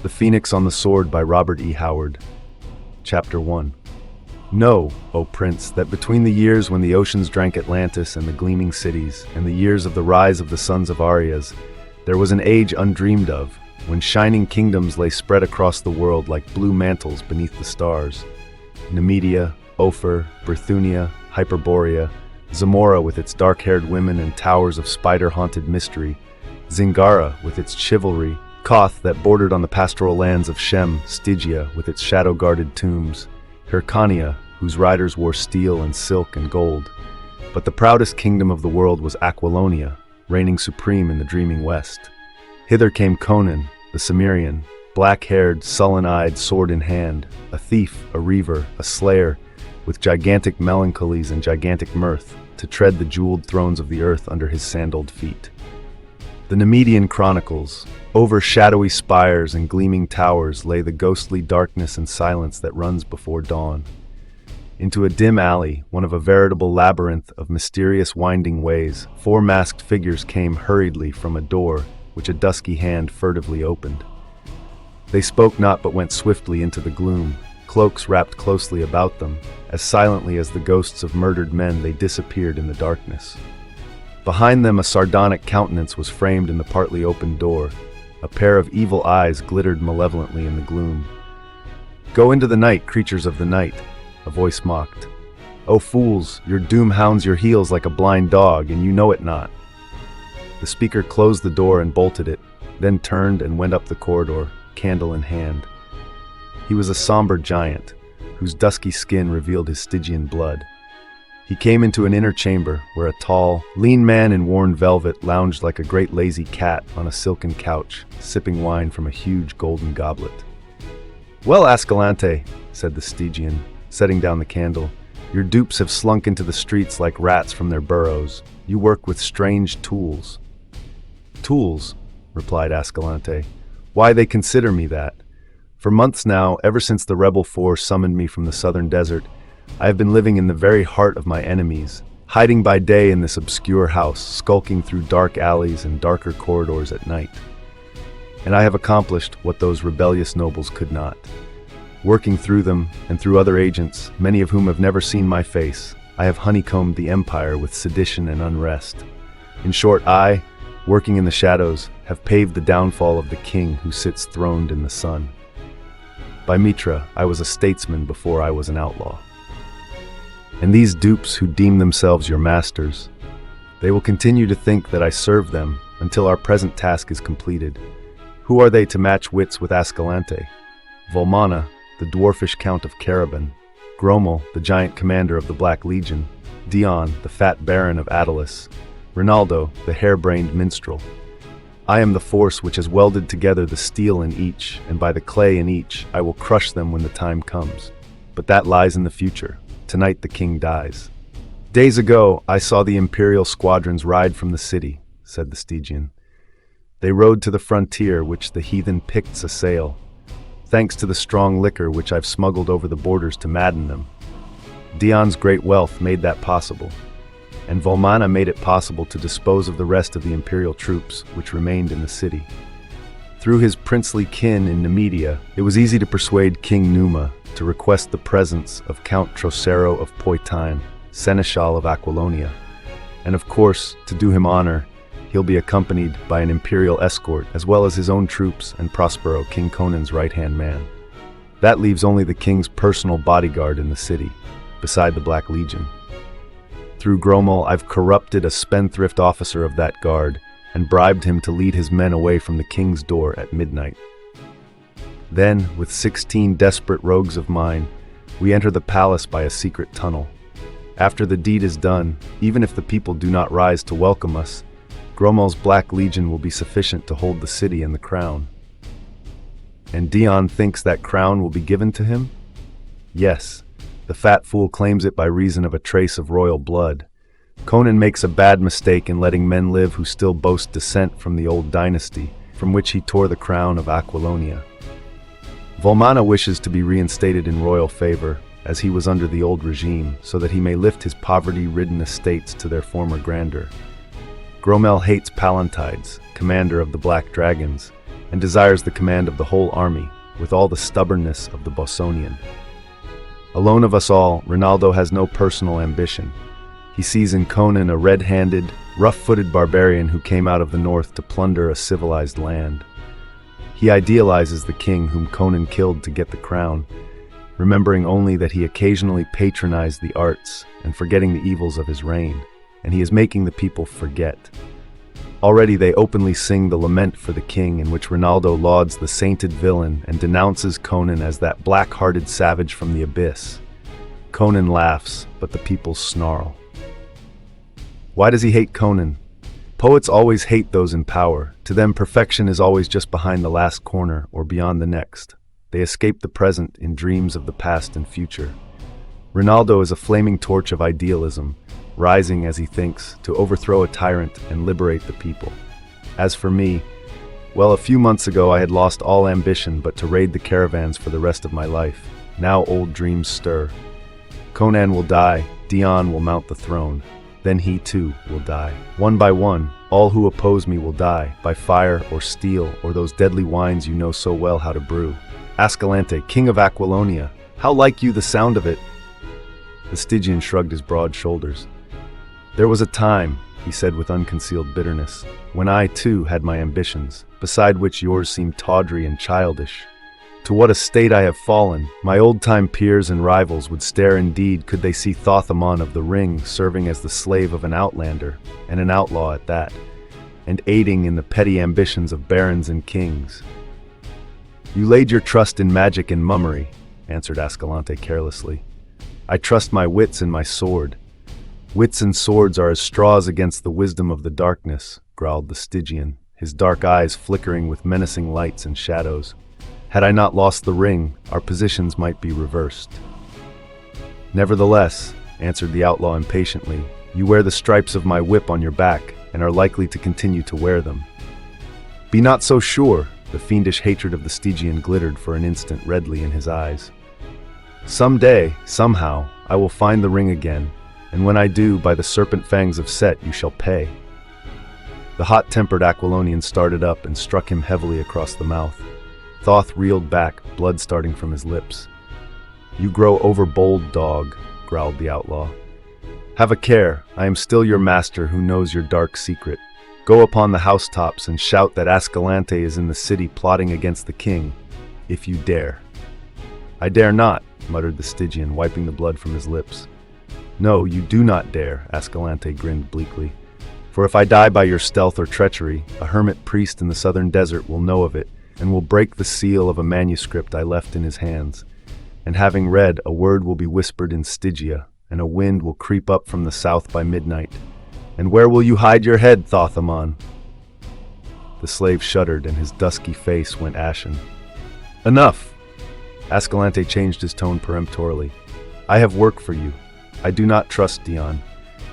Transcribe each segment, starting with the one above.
The Phoenix on the Sword by Robert E. Howard. Chapter 1. Know, O Prince, that between the years when the oceans drank Atlantis and the gleaming cities, and the years of the rise of the sons of Arias, there was an age undreamed of, when shining kingdoms lay spread across the world like blue mantles beneath the stars. Nemedia, Ophir, Brithunia, Hyperborea, Zamora with its dark-haired women and towers of spider-haunted mystery, Zingara with its chivalry, Koth that bordered on the pastoral lands of Shem, Stygia with its shadow-guarded tombs, Hyrcania, whose riders wore steel and silk and gold. But the proudest kingdom of the world was Aquilonia, reigning supreme in the dreaming west. Hither came Conan, the Cimmerian, black-haired, sullen-eyed, sword in hand, a thief, a reaver, a slayer, with gigantic melancholies and gigantic mirth, to tread the jeweled thrones of the earth under his sandaled feet. The Nemedian chronicles. Over shadowy spires and gleaming towers lay the ghostly darkness and silence that runs before dawn. Into a dim alley, one of a veritable labyrinth of mysterious winding ways, four masked figures came hurriedly from a door which a dusky hand furtively opened. They spoke not but went swiftly into the gloom, cloaks wrapped closely about them. As silently as the ghosts of murdered men, they disappeared in the darkness. Behind them, a sardonic countenance was framed in the partly opened door. A pair of evil eyes glittered malevolently in the gloom. "Go into the night, creatures of the night," a voice mocked. "O fools, your doom hounds your heels like a blind dog, and you know it not." The speaker closed the door and bolted it, then turned and went up the corridor, candle in hand. He was a somber giant, whose dusky skin revealed his Stygian blood. He came into an inner chamber where a tall, lean man in worn velvet lounged like a great lazy cat on a silken couch, sipping wine from a huge golden goblet. "Well, Ascalante," said the Stygian, setting down the candle, "your dupes have slunk into the streets like rats from their burrows. You work with strange tools." "Tools?" replied Ascalante. "Why, they consider me that. For months now, ever since the rebel force summoned me from the southern desert, I have been living in the very heart of my enemies, hiding by day in this obscure house, skulking through dark alleys and darker corridors at night. And I have accomplished what those rebellious nobles could not. Working through them, and through other agents, many of whom have never seen my face, I have honeycombed the empire with sedition and unrest. In short, I, working in the shadows, have paved the downfall of the king who sits throned in the sun. By Mitra, I was a statesman before I was an outlaw. And these dupes who deem themselves your masters, they will continue to think that I serve them until our present task is completed. Who are they to match wits with Ascalante? Volmana, the dwarfish count of Caraban, Gromel, the giant commander of the Black Legion, Dion, the fat baron of Attalus, Rinaldo, the hair-brained minstrel. I am the force which has welded together the steel in each, and by the clay in each, I will crush them when the time comes. But that lies in the future. Tonight the king dies. Days ago, I saw the imperial squadrons ride from the city, said the Stygian. They rode to the frontier which the heathen Picts assail, thanks to the strong liquor which I've smuggled over the borders to madden them. Dion's great wealth made that possible, and Volmana made it possible to dispose of the rest of the imperial troops which remained in the city. Through his princely kin in Nemedia, it was easy to persuade King Numa to request the presence of Count Trocero of Poitin, Seneschal of Aquilonia, and of course, to do him honor, he'll be accompanied by an imperial escort as well as his own troops and Prospero, King Conan's right-hand man. That leaves only the king's personal bodyguard in the city, beside the Black Legion. Through Gromel, I've corrupted a spendthrift officer of that guard and bribed him to lead his men away from the king's door at midnight. Then, with 16 desperate rogues of mine, we enter the palace by a secret tunnel. After the deed is done, even if the people do not rise to welcome us, Gromel's Black Legion will be sufficient to hold the city and the crown. And Dion thinks that crown will be given to him? Yes, the fat fool claims it by reason of a trace of royal blood. Conan makes a bad mistake in letting men live who still boast descent from the old dynasty, from which he tore the crown of Aquilonia. Volmana wishes to be reinstated in royal favor, as he was under the old regime, so that he may lift his poverty-ridden estates to their former grandeur. Gromel hates Palantides, commander of the Black Dragons, and desires the command of the whole army, with all the stubbornness of the Bossonian. Alone of us all, Ronaldo has no personal ambition. He sees in Conan a red-handed, rough-footed barbarian who came out of the north to plunder a civilized land. He idealizes the king whom Conan killed to get the crown, remembering only that he occasionally patronized the arts and forgetting the evils of his reign, and he is making the people forget. Already they openly sing the lament for the king, in which Ronaldo lauds the sainted villain and denounces Conan as that black-hearted savage from the abyss. Conan laughs, but the people snarl. Why does he hate Conan? Poets always hate those in power. To them, perfection is always just behind the last corner or beyond the next. They escape the present in dreams of the past and future. Ronaldo is a flaming torch of idealism, rising as he thinks to overthrow a tyrant and liberate the people. As for me, well, a few months ago I had lost all ambition but to raid the caravans for the rest of my life. Now old dreams stir. Conan will die, Dion will mount the throne. Then he too will die. One by one, all who oppose me will die, by fire or steel or those deadly wines you know so well how to brew. Ascalante, king of Aquilonia, how like you the sound of it? The Stygian shrugged his broad shoulders. There was a time, he said with unconcealed bitterness, when I too had my ambitions, beside which yours seemed tawdry and childish. To what a state I have fallen! My old-time peers and rivals would stare indeed could they see Thothemon of the Ring serving as the slave of an outlander, and an outlaw at that, and aiding in the petty ambitions of barons and kings. You laid your trust in magic and mummery, answered Ascalante carelessly. I trust my wits and my sword. Wits and swords are as straws against the wisdom of the darkness, growled the Stygian, his dark eyes flickering with menacing lights and shadows. Had I not lost the ring, our positions might be reversed. Nevertheless, answered the outlaw impatiently, you wear the stripes of my whip on your back, and are likely to continue to wear them. Be not so sure, the fiendish hatred of the Stygian glittered for an instant redly in his eyes. Some day, somehow, I will find the ring again, and when I do, by the serpent fangs of Set you shall pay. The hot-tempered Aquilonian started up and struck him heavily across the mouth. Thoth reeled back, blood starting from his lips. You grow overbold, dog, growled the outlaw. Have a care, I am still your master who knows your dark secret. Go upon the housetops and shout that Ascalante is in the city plotting against the king, if you dare. I dare not, muttered the Stygian, wiping the blood from his lips. No, you do not dare, Ascalante grinned bleakly. For if I die by your stealth or treachery, a hermit priest in the southern desert will know of it, and will break the seal of a manuscript I left in his hands. And having read, a word will be whispered in Stygia, and a wind will creep up from the south by midnight. And where will you hide your head, Thothemon? The slave shuddered, and his dusky face went ashen. Enough! Ascalante changed his tone peremptorily. I have work for you. I do not trust Dion.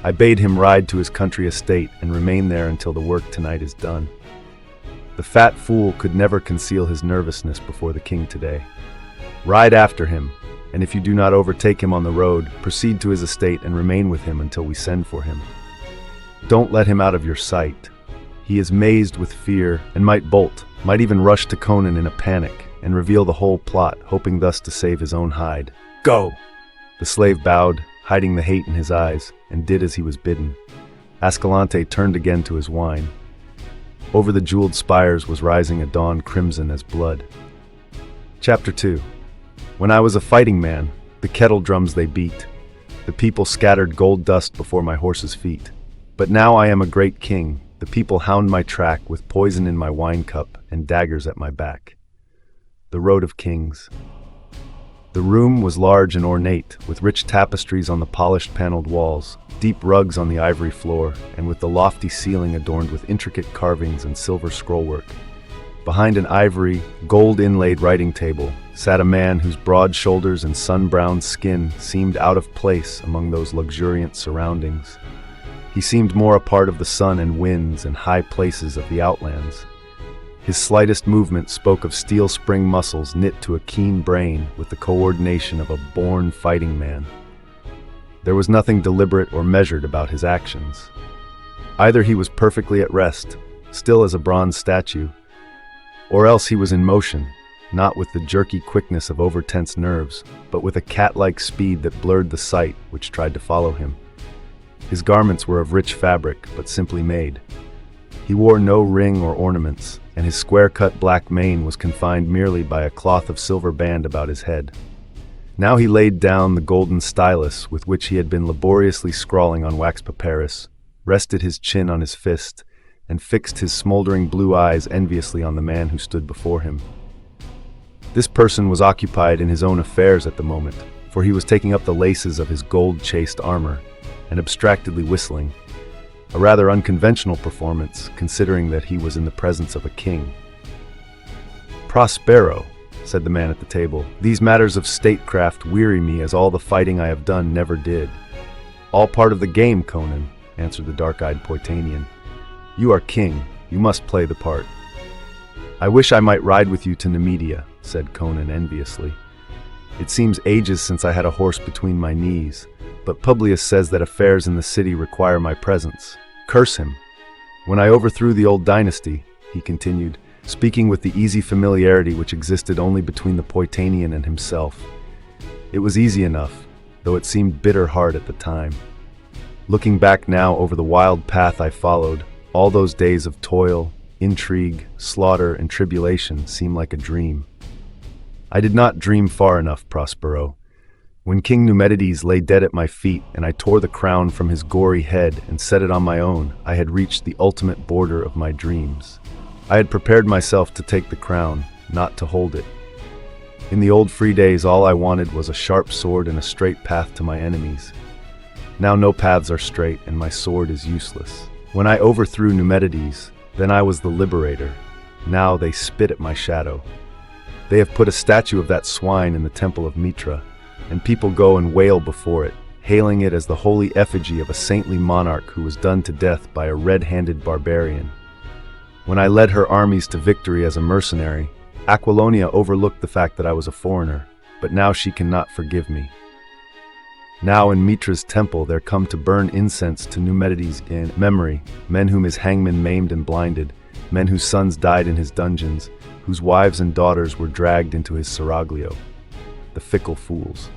I bade him ride to his country estate and remain there until the work tonight is done. The fat fool could never conceal his nervousness before the king today. Ride after him, and if you do not overtake him on the road, proceed to his estate and remain with him until we send for him. Don't let him out of your sight. He is mazed with fear and might bolt, might even rush to Conan in a panic and reveal the whole plot, hoping thus to save his own hide. Go! The slave bowed, hiding the hate in his eyes, and did as he was bidden. Ascalante turned again to his wine. Over the jeweled spires was rising a dawn crimson as blood. Chapter 2. When I was a fighting man, the kettle drums they beat. The people scattered gold dust before my horse's feet. But now I am a great king. The people hound my track with poison in my wine cup and daggers at my back. The Road of Kings. The room was large and ornate, with rich tapestries on the polished paneled walls, deep rugs on the ivory floor, and with the lofty ceiling adorned with intricate carvings and silver scrollwork. Behind an ivory, gold-inlaid writing table sat a man whose broad shoulders and sun-browned skin seemed out of place among those luxuriant surroundings. He seemed more a part of the sun and winds and high places of the outlands. His slightest movement spoke of steel spring muscles knit to a keen brain with the coordination of a born fighting man. There was nothing deliberate or measured about his actions. Either he was perfectly at rest, still as a bronze statue, Or else he was in motion, not with the jerky quickness of over-tense nerves, but with a cat-like speed that blurred the sight which tried to follow him. His garments were of rich fabric, but simply made. He wore no ring or ornaments, and his square-cut black mane was confined merely by a cloth of silver band about his head. Now he laid down the golden stylus with which he had been laboriously scrawling on wax papyrus, rested his chin on his fist, and fixed his smoldering blue eyes enviously on the man who stood before him. This person was occupied in his own affairs at the moment, for he was taking up the laces of his gold-chased armor and abstractedly whistling, a rather unconventional performance, considering that he was in the presence of a king. "Prospero," said the man at the table, "these matters of statecraft weary me as all the fighting I have done never did." "All part of the game, Conan," answered the dark-eyed Poitanian. "You are king, you must play the part." "I wish I might ride with you to Nemedia," said Conan enviously. "It seems ages since I had a horse between my knees, but Publius says that affairs in the city require my presence. Curse him! When I overthrew the old dynasty," he continued, speaking with the easy familiarity which existed only between the Poitanian and himself, "it was easy enough, though it seemed bitter hard at the time. Looking back now over the wild path I followed, all those days of toil, intrigue, slaughter, and tribulation seem like a dream. I did not dream far enough, Prospero. When King Numedides lay dead at my feet and I tore the crown from his gory head and set it on my own, I had reached the ultimate border of my dreams. I had prepared myself to take the crown, not to hold it. In the old free days, all I wanted was a sharp sword and a straight path to my enemies. Now no paths are straight and my sword is useless. When I overthrew Numedides, then I was the liberator. Now they spit at my shadow. They have put a statue of that swine in the temple of Mitra, and people go and wail before it, hailing it as the holy effigy of a saintly monarch who was done to death by a red-handed barbarian. When I led her armies to victory as a mercenary, Aquilonia overlooked the fact that I was a foreigner, but now she cannot forgive me. Now in Mitra's temple there come to burn incense to Numedides in memory, men whom his hangman maimed and blinded, men whose sons died in his dungeons, whose wives and daughters were dragged into his seraglio. The fickle fools.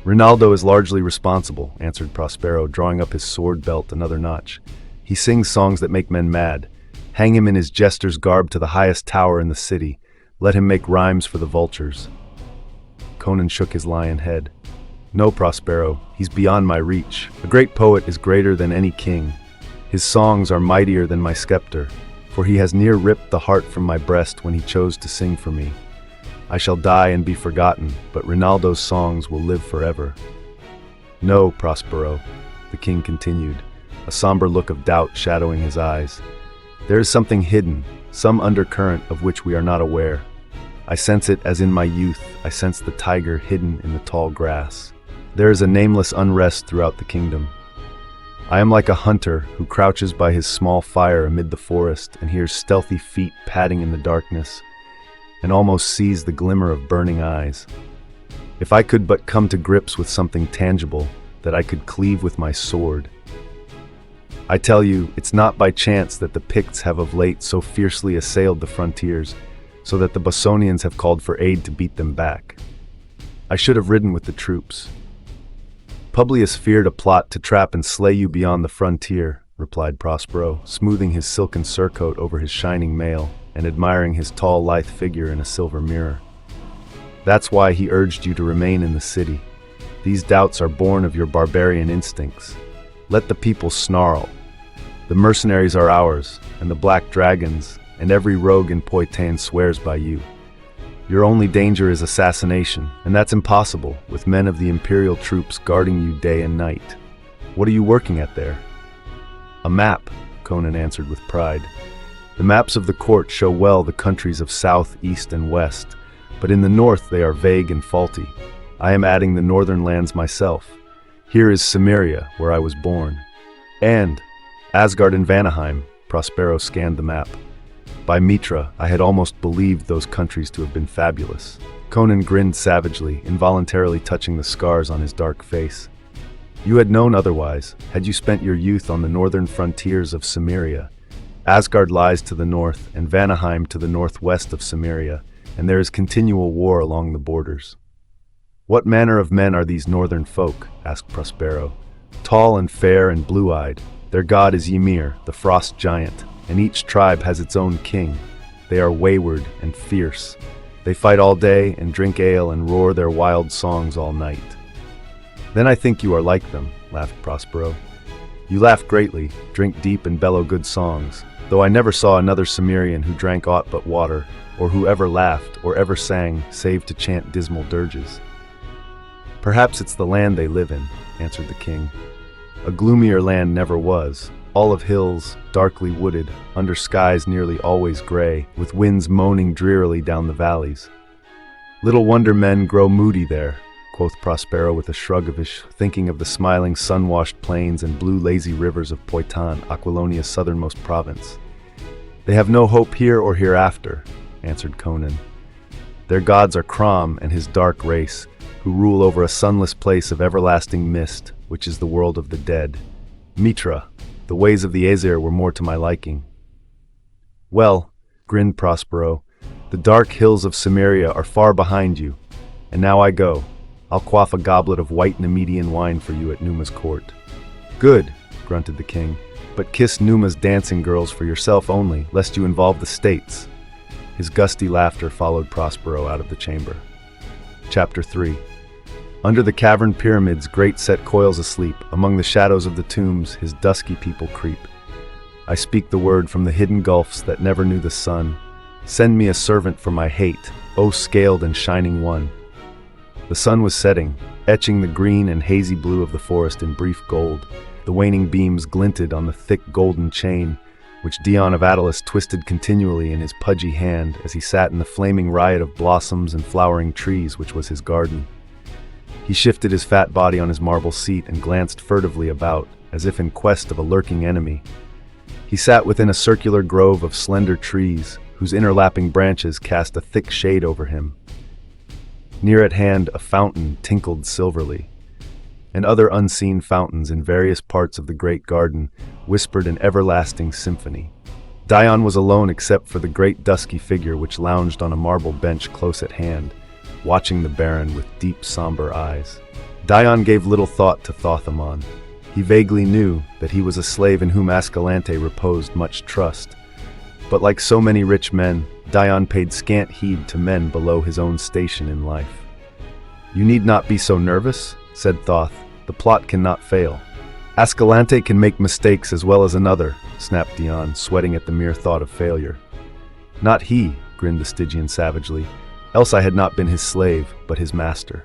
"Rinaldo is largely responsible," answered Prospero, drawing up his sword belt another notch. "He sings songs that make men mad. Hang him in his jester's garb to the highest tower in the city. Let him make rhymes for the vultures." Conan shook his lion head. "No, Prospero, he's beyond my reach. A great poet is greater than any king. His songs are mightier than my scepter, for he has near ripped the heart from my breast when he chose to sing for me. I shall die and be forgotten, but Rinaldo's songs will live forever." "No, Prospero," the king continued, a somber look of doubt shadowing his eyes. "There is something hidden, some undercurrent of which we are not aware. I sense it as in my youth I sense the tiger hidden in the tall grass. There is a nameless unrest throughout the kingdom. I am like a hunter who crouches by his small fire amid the forest and hears stealthy feet padding in the darkness, and almost sees the glimmer of burning eyes. If I could but come to grips with something tangible that I could cleave with my sword. I tell you, it's not by chance that the Picts have of late so fiercely assailed the frontiers, so that the Bossonians have called for aid to beat them back. I should have ridden with the troops." "Publius feared a plot to trap and slay you beyond the frontier," replied Prospero, smoothing his silken surcoat over his shining mail and admiring his tall, lithe figure in a silver mirror. "That's why he urged you to remain in the city. These doubts are born of your barbarian instincts. Let the people snarl. The mercenaries are ours, and the black dragons, and every rogue in Poitain swears by you. Your only danger is assassination, and that's impossible, with men of the imperial troops guarding you day and night. What are you working at there?" "A map," Conan answered with pride. "The maps of the court show well the countries of south, east, and west, but in the north they are vague and faulty. I am adding the northern lands myself. Here is Cimmeria, where I was born. And Asgard and Vanaheim." Prospero scanned the map. "By Mitra, I had almost believed those countries to have been fabulous." Conan grinned savagely, involuntarily touching the scars on his dark face. "You had known otherwise, had you spent your youth on the northern frontiers of Cimmeria. Asgard lies to the north, and Vanaheim to the northwest of Cimmeria, and there is continual war along the borders. "What manner of men are these northern folk?" asked Prospero. "Tall and fair and blue-eyed. Their god is Ymir, the frost giant, and each tribe has its own king. They are wayward and fierce. They fight all day and drink ale and roar their wild songs all night." "Then I think you are like them," laughed Prospero. "You laugh greatly, drink deep and bellow good songs, though I never saw another Cimmerian who drank aught but water, or who ever laughed or ever sang save to chant dismal dirges." "Perhaps it's the land they live in," answered the king. "A gloomier land never was, all of hills, darkly wooded, under skies nearly always gray, with winds moaning drearily down the valleys. Little wonder men grow moody there," quoth Prospero with a shrug of his thinking of the smiling sun-washed plains and blue lazy rivers of Poitou, Aquilonia's southernmost province. "They have no hope here or hereafter," answered Conan. "Their gods are Crom and his dark race, who rule over a sunless place of everlasting mist, which is the world of the dead. Mitra, the ways of the Aesir were more to my liking." "Well," grinned Prospero, "the dark hills of Cimmeria are far behind you, and now I go. I'll quaff a goblet of white Nemedian wine for you at Numa's court." "Good," grunted the king, "but kiss Numa's dancing girls for yourself only, lest you involve the states." His gusty laughter followed Prospero out of the chamber. Chapter 3. Under the cavern pyramids great Set coils asleep, among the shadows of the tombs his dusky people creep. I speak the word from the hidden gulfs that never knew the sun. Send me a servant for my hate, O scaled and shining one. The sun was setting, etching the green and hazy blue of the forest in brief gold. The waning beams glinted on the thick golden chain, which Dion of Attalus twisted continually in his pudgy hand as he sat in the flaming riot of blossoms and flowering trees which was his garden. He shifted his fat body on his marble seat and glanced furtively about, as if in quest of a lurking enemy. He sat within a circular grove of slender trees, whose interlapping branches cast a thick shade over him. Near at hand a fountain tinkled silverly, and other unseen fountains in various parts of the great garden whispered an everlasting symphony. Dion was alone except for the great dusky figure which lounged on a marble bench close at hand, watching the Baron with deep, somber eyes. Dion gave little thought to Thothemon. He vaguely knew that he was a slave in whom Ascalante reposed much trust. But like so many rich men, Dion paid scant heed to men below his own station in life. "You need not be so nervous," said Thoth. "The plot cannot fail." "Ascalante can make mistakes as well as another," snapped Dion, sweating at the mere thought of failure. "Not he," grinned the Stygian savagely. "Else I had not been his slave, but his master."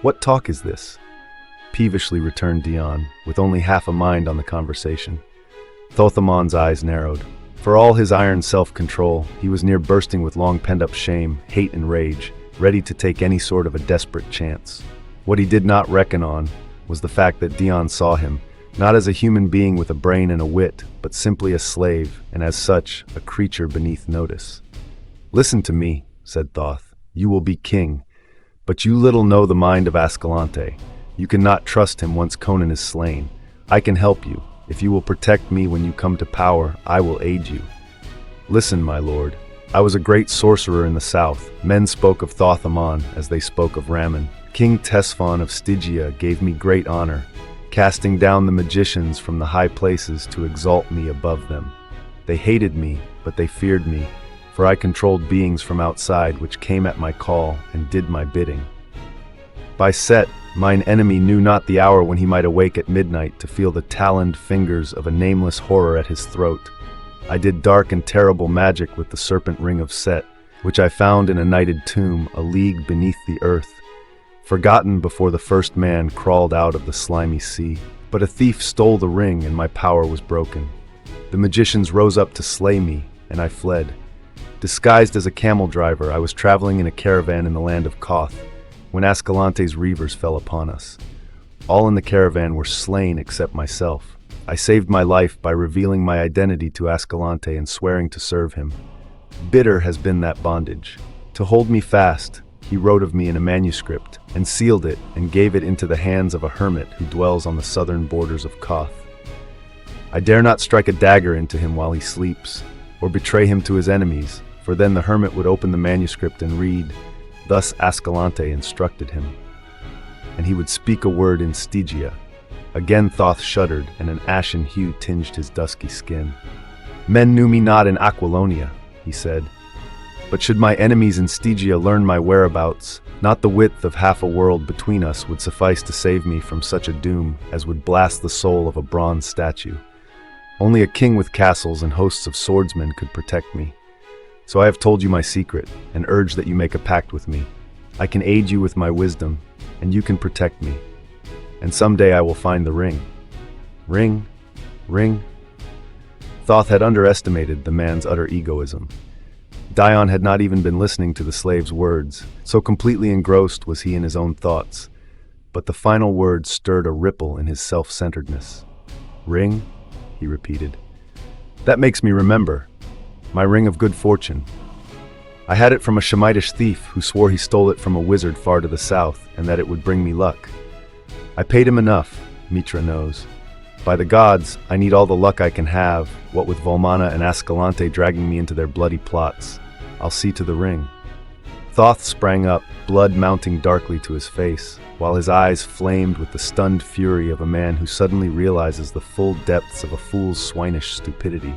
"What talk is this?" peevishly returned Dion, with only half a mind on the conversation. Thothemon's eyes narrowed. For all his iron self-control, he was near bursting with long pent-up shame, hate and rage, ready to take any sort of a desperate chance. What he did not reckon on was the fact that Dion saw him, not as a human being with a brain and a wit, but simply a slave, and as such, a creature beneath notice. "Listen to me," said Thoth. "You will be king. But you little know the mind of Ascalante. You cannot trust him once Conan is slain. I can help you. If you will protect me when you come to power, I will aid you. Listen, my lord. I was a great sorcerer in the south. Men spoke of Thothemon as they spoke of Raman. King Tesphon of Stygia gave me great honor, casting down the magicians from the high places to exalt me above them. They hated me, but they feared me, for I controlled beings from outside which came at my call and did my bidding. By Set, mine enemy knew not the hour when he might awake at midnight to feel the taloned fingers of a nameless horror at his throat. I did dark and terrible magic with the serpent ring of Set, which I found in a nighted tomb a league beneath the earth, forgotten before the first man crawled out of the slimy sea. But a thief stole the ring and my power was broken. The magicians rose up to slay me, and I fled. Disguised as a camel driver, I was traveling in a caravan in the land of Koth, when Ascalante's reavers fell upon us. All in the caravan were slain except myself. I saved my life by revealing my identity to Ascalante and swearing to serve him. Bitter has been that bondage. To hold me fast, he wrote of me in a manuscript, and sealed it, and gave it into the hands of a hermit who dwells on the southern borders of Koth. I dare not strike a dagger into him while he sleeps, or betray him to his enemies, for then the hermit would open the manuscript and read, "Thus Ascalante instructed him." And he would speak a word in Stygia. Again Thoth shuddered, and an ashen hue tinged his dusky skin. "Men knew me not in Aquilonia," he said. "But should my enemies in Stygia learn my whereabouts, not the width of half a world between us would suffice to save me from such a doom as would blast the soul of a bronze statue. Only a king with castles and hosts of swordsmen could protect me. So I have told you my secret, and urge that you make a pact with me. I can aid you with my wisdom, and you can protect me. And someday I will find the ring." Ring? Ring? Thoth had underestimated the man's utter egoism. Dion had not even been listening to the slave's words, so completely engrossed was he in his own thoughts. But the final word stirred a ripple in his self-centeredness. "Ring?" he repeated. "That makes me remember. My ring of good fortune. I had it from a Shemitish thief who swore he stole it from a wizard far to the south, and that it would bring me luck. I paid him enough, Mitra knows. By the gods, I need all the luck I can have, what with Volmana and Ascalante dragging me into their bloody plots. I'll see to the ring." Thoth sprang up, blood mounting darkly to his face, while his eyes flamed with the stunned fury of a man who suddenly realizes the full depths of a fool's swinish stupidity.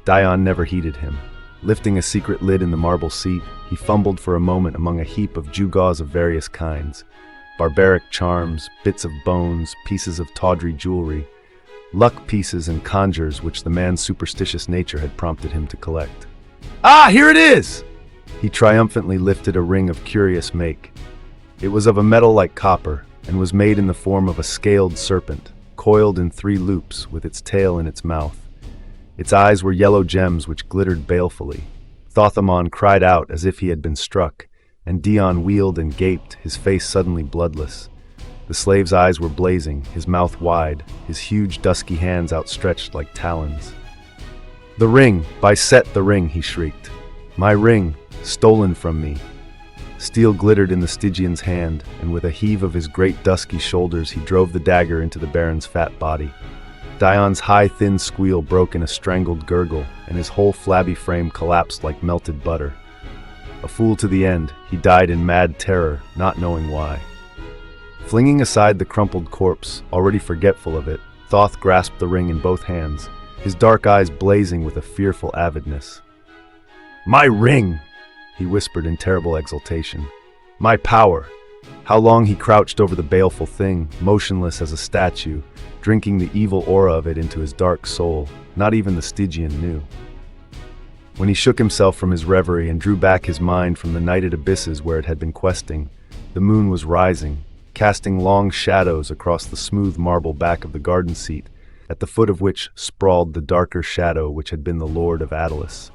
Dion never heeded him. Lifting a secret lid in the marble seat, he fumbled for a moment among a heap of gewgaws of various kinds. Barbaric charms, bits of bones, pieces of tawdry jewelry, luck pieces and conjures which the man's superstitious nature had prompted him to collect. "Ah, here it is!" He triumphantly lifted a ring of curious make. It was of a metal like copper, and was made in the form of a scaled serpent, coiled in 3 loops with its tail in its mouth. Its eyes were yellow gems which glittered balefully. Thothamon cried out as if he had been struck, and Dion wheeled and gaped, his face suddenly bloodless. The slave's eyes were blazing, his mouth wide, his huge dusky hands outstretched like talons. "The ring! By Set, the ring!" he shrieked. "My ring! Stolen from me!" Steel glittered in the Stygian's hand, and with a heave of his great dusky shoulders he drove the dagger into the baron's fat body. Dion's high, thin squeal broke in a strangled gurgle, and his whole flabby frame collapsed like melted butter. A fool to the end, he died in mad terror, not knowing why. Flinging aside the crumpled corpse, already forgetful of it, Thoth grasped the ring in both hands, his dark eyes blazing with a fearful avidness. "My ring!" he whispered in terrible exultation. "My power!" How long he crouched over the baleful thing, motionless as a statue, drinking the evil aura of it into his dark soul, not even the Stygian knew. When he shook himself from his reverie and drew back his mind from the nighted abysses where it had been questing, the moon was rising, casting long shadows across the smooth marble back of the garden seat, at the foot of which sprawled the darker shadow which had been the Lord of Attalus.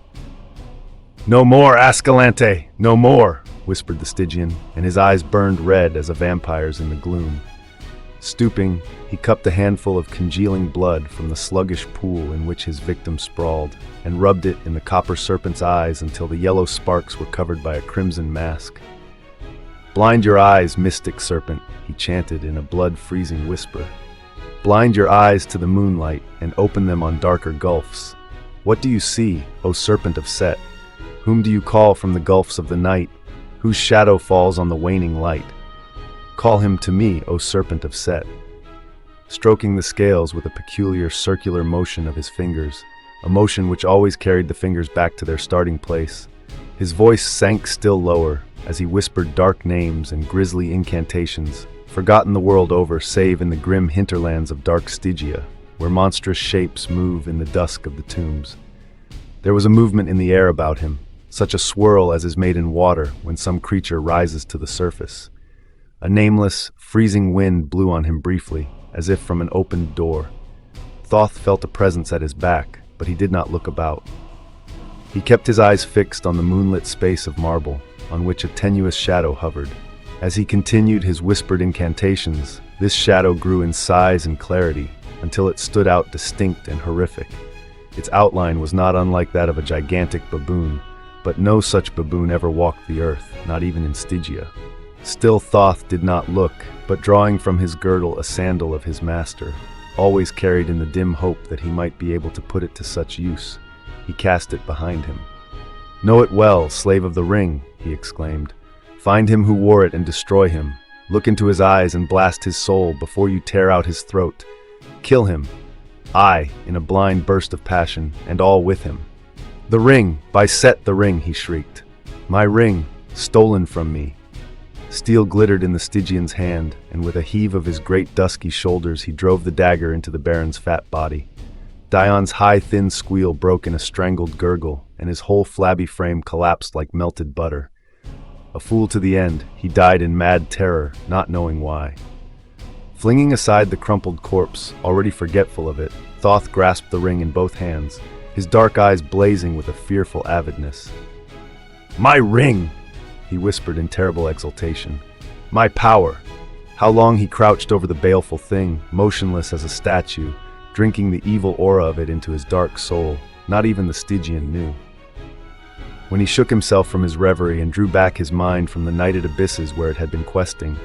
"No more, Ascalante! No more!" whispered the Stygian, and his eyes burned red as a vampire's in the gloom. Stooping, he cupped a handful of congealing blood from the sluggish pool in which his victim sprawled, and rubbed it in the copper serpent's eyes until the yellow sparks were covered by a crimson mask. "Blind your eyes, mystic serpent," he chanted in a blood-freezing whisper. "Blind your eyes to the moonlight and open them on darker gulfs. What do you see, O serpent of Set? Whom do you call from the gulfs of the night? Whose shadow falls on the waning light? Call him to me, O serpent of Set." Stroking the scales with a peculiar circular motion of his fingers, a motion which always carried the fingers back to their starting place, his voice sank still lower as he whispered dark names and grisly incantations, forgotten the world over save in the grim hinterlands of dark Stygia, where monstrous shapes move in the dusk of the tombs. There was a movement in the air about him, such a swirl as is made in water when some creature rises to the surface. A nameless, freezing wind blew on him briefly, as if from an opened door. Thoth felt a presence at his back, but he did not look about. He kept his eyes fixed on the moonlit space of marble, on which a tenuous shadow hovered. As he continued his whispered incantations, this shadow grew in size and clarity, until it stood out distinct and horrific. Its outline was not unlike that of a gigantic baboon, but no such baboon ever walked the earth, not even in Stygia. Still Thoth did not look, but drawing from his girdle a sandal of his master, always carried in the dim hope that he might be able to put it to such use. He cast it behind him. "Know it well, slave of the ring," he exclaimed. "Find him who wore it and destroy him. Look into his eyes and blast his soul before you tear out his throat. Kill him, I, in a blind burst of passion, and all with him." "The ring! By Set, the ring!" he shrieked. "My ring, stolen from me!" Steel glittered in the Stygian's hand, and with a heave of his great dusky shoulders he drove the dagger into the Baron's fat body. Dion's high, thin squeal broke in a strangled gurgle, and his whole flabby frame collapsed like melted butter. A fool to the end, he died in mad terror, not knowing why. Flinging aside the crumpled corpse, already forgetful of it, Thoth grasped the ring in both hands, his dark eyes blazing with a fearful avidness. "My ring!" he whispered in terrible exultation. "My power!" How long he crouched over the baleful thing, motionless as a statue, drinking the evil aura of it into his dark soul, not even the Stygian knew. When he shook himself from his reverie and drew back his mind from the nighted abysses where it had been questing,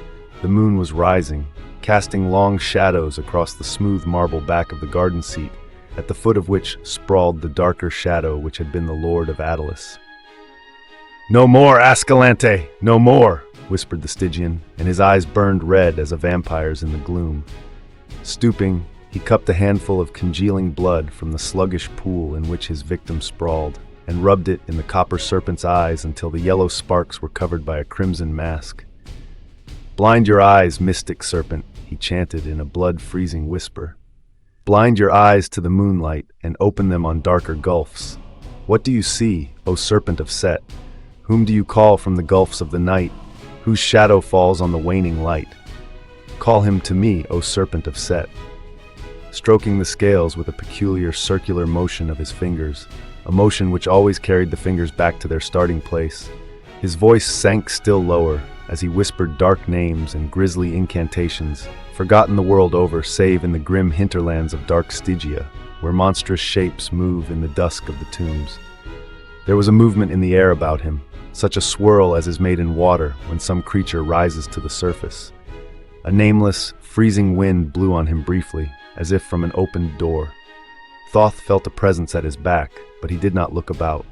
the moon was rising, casting long shadows across the smooth marble back of the garden seat, at the foot of which sprawled the darker shadow which had been the Lord of Attalus. "No more, Ascalante! No more!" whispered the Stygian, and his eyes burned red as a vampire's in the gloom. Stooping, he cupped a handful of congealing blood from the sluggish pool in which his victim sprawled, and rubbed it in the copper serpent's eyes until the yellow sparks were covered by a crimson mask. "Blind your eyes, mystic serpent," he chanted in a blood-freezing whisper. "Blind your eyes to the moonlight and open them on darker gulfs. What do you see, O serpent of Set? Whom do you call from the gulfs of the night, whose shadow falls on the waning light? Call him to me, O serpent of Set." Stroking the scales with a peculiar circular motion of his fingers, a motion which always carried the fingers back to their starting place, his voice sank still lower as he whispered dark names and grisly incantations, forgotten the world over save in the grim hinterlands of dark Stygia, where monstrous shapes move in the dusk of the tombs. There was a movement in the air about him, such a swirl as is made in water when some creature rises to the surface. A nameless, freezing wind blew on him briefly, as if from an opened door. Thoth felt a presence at his back, but he did not look about.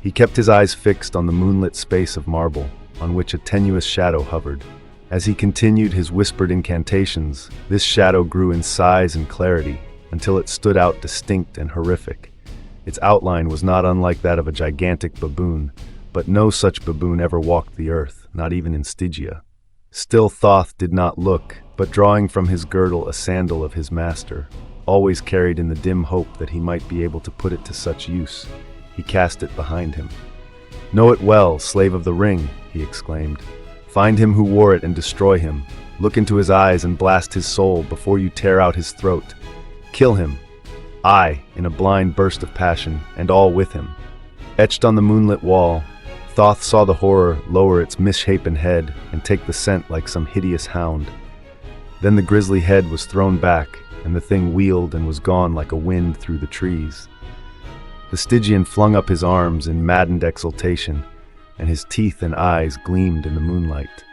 He kept his eyes fixed on the moonlit space of marble, on which a tenuous shadow hovered. As he continued his whispered incantations, this shadow grew in size and clarity, until it stood out distinct and horrific. Its outline was not unlike that of a gigantic baboon, but no such baboon ever walked the earth, not even in Stygia. Still Thoth did not look, but drawing from his girdle a sandal of his master, always carried in the dim hope that he might be able to put it to such use, he cast it behind him. "Know it well, slave of the ring," he exclaimed. "Find him who wore it and destroy him. Look into his eyes and blast his soul before you tear out his throat. Kill him, I, in a blind burst of passion, and all with him." Etched on the moonlit wall, Thoth saw the horror lower its misshapen head and take the scent like some hideous hound. Then the grisly head was thrown back, and the thing wheeled and was gone like a wind through the trees. The Stygian flung up his arms in maddened exultation, and his teeth and eyes gleamed in the moonlight.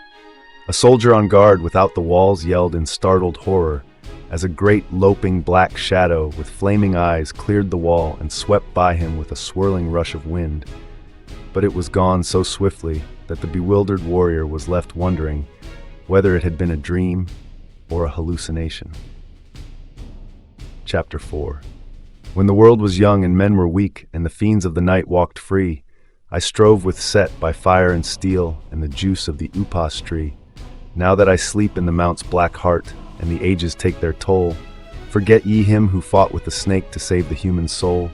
A soldier on guard without the walls yelled in startled horror, as a great loping black shadow with flaming eyes cleared the wall and swept by him with a swirling rush of wind. But it was gone so swiftly that the bewildered warrior was left wondering whether it had been a dream or a hallucination. Chapter 4. When the world was young and men were weak and the fiends of the night walked free, I strove with Set by fire and steel and the juice of the upas tree. Now that I sleep in the mount's black heart and the ages take their toll, forget ye him who fought with the snake to save the human soul?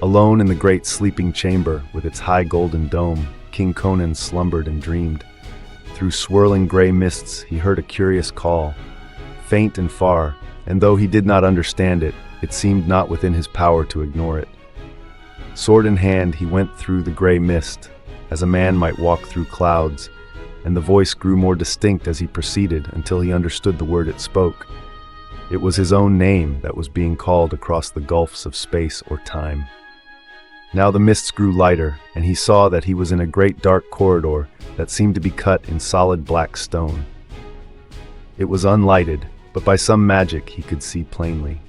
Alone in the great sleeping chamber with its high golden dome, King Conan slumbered and dreamed. Through swirling gray mists he heard a curious call, faint and far, and though he did not understand it, it seemed not within his power to ignore it. Sword in hand he went through the gray mist, as a man might walk through clouds, and the voice grew more distinct as he proceeded until he understood the word it spoke. It was his own name that was being called across the gulfs of space or time. Now the mists grew lighter, and he saw that he was in a great dark corridor that seemed to be cut in solid black stone. It was unlighted, but by some magic he could see plainly.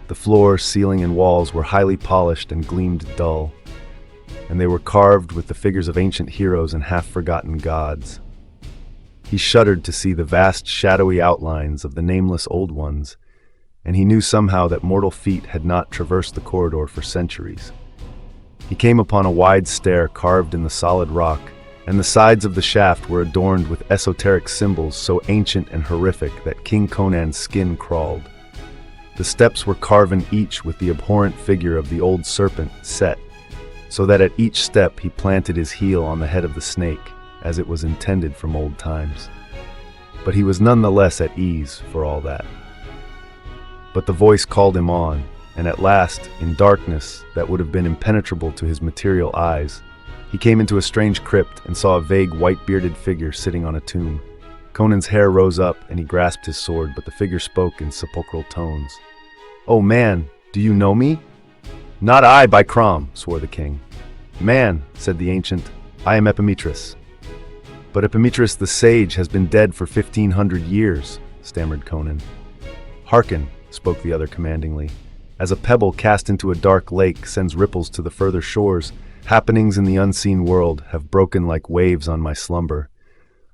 The floor, ceiling, and walls were highly polished and gleamed dull, and they were carved with the figures of ancient heroes and half-forgotten gods. He shuddered to see the vast, shadowy outlines of the nameless Old Ones, and he knew somehow that mortal feet had not traversed the corridor for centuries. He came upon a wide stair carved in the solid rock, and the sides of the shaft were adorned with esoteric symbols so ancient and horrific that King Conan's skin crawled. The steps were carven each with the abhorrent figure of the old serpent, Set, so that at each step he planted his heel on the head of the snake, as it was intended from old times. But he was nonetheless at ease for all that. But the voice called him on, and at last, in darkness that would have been impenetrable to his material eyes, he came into a strange crypt and saw a vague white-bearded figure sitting on a tomb. Conan's hair rose up and he grasped his sword, but the figure spoke in sepulchral tones. "Oh man, do you know me?" "Not I, by Crom," swore the king. "Man," said the ancient, "I am Epimetheus." "But Epimetheus the sage has been dead for 1,500 years, stammered Conan. "Hearken," spoke the other commandingly. "As a pebble cast into a dark lake sends ripples to the further shores, happenings in the unseen world have broken like waves on my slumber.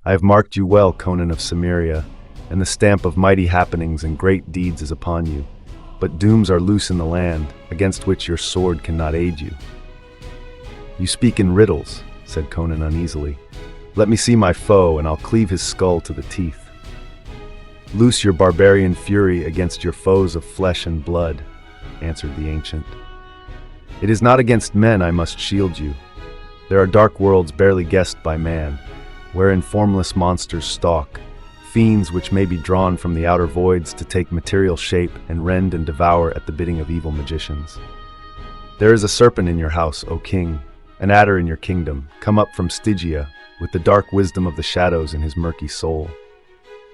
I have marked you well, Conan of Cimmeria, and the stamp of mighty happenings and great deeds is upon you. But dooms are loose in the land, against which your sword cannot aid you." "You speak in riddles," said Conan uneasily. "Let me see my foe, and I'll cleave his skull to the teeth." "Loose your barbarian fury against your foes of flesh and blood," answered the ancient. "It is not against men I must shield you. There are dark worlds barely guessed by man, wherein formless monsters stalk, fiends which may be drawn from the outer voids to take material shape and rend and devour at the bidding of evil magicians. There is a serpent in your house, O king, an adder in your kingdom, come up from Stygia, with the dark wisdom of the shadows in his murky soul.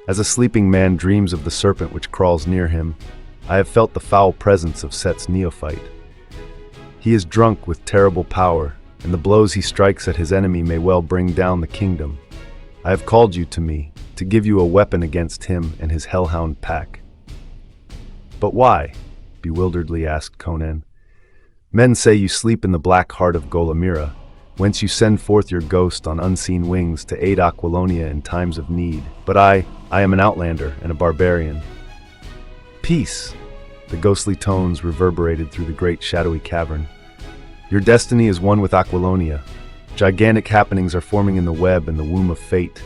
As a sleeping man dreams of the serpent which crawls near him, I have felt the foul presence of Set's neophyte. He is drunk with terrible power, and the blows he strikes at his enemy may well bring down the kingdom. I have called you to me, to give you a weapon against him and his hellhound pack." "But why?" bewilderedly asked Conan. "Men say you sleep in the black heart of Golamira, whence you send forth your ghost on unseen wings to aid Aquilonia in times of need. But I am an outlander and a barbarian." "Peace!" The ghostly tones reverberated through the great shadowy cavern. "Your destiny is one with Aquilonia. Gigantic happenings are forming in the web and the womb of fate,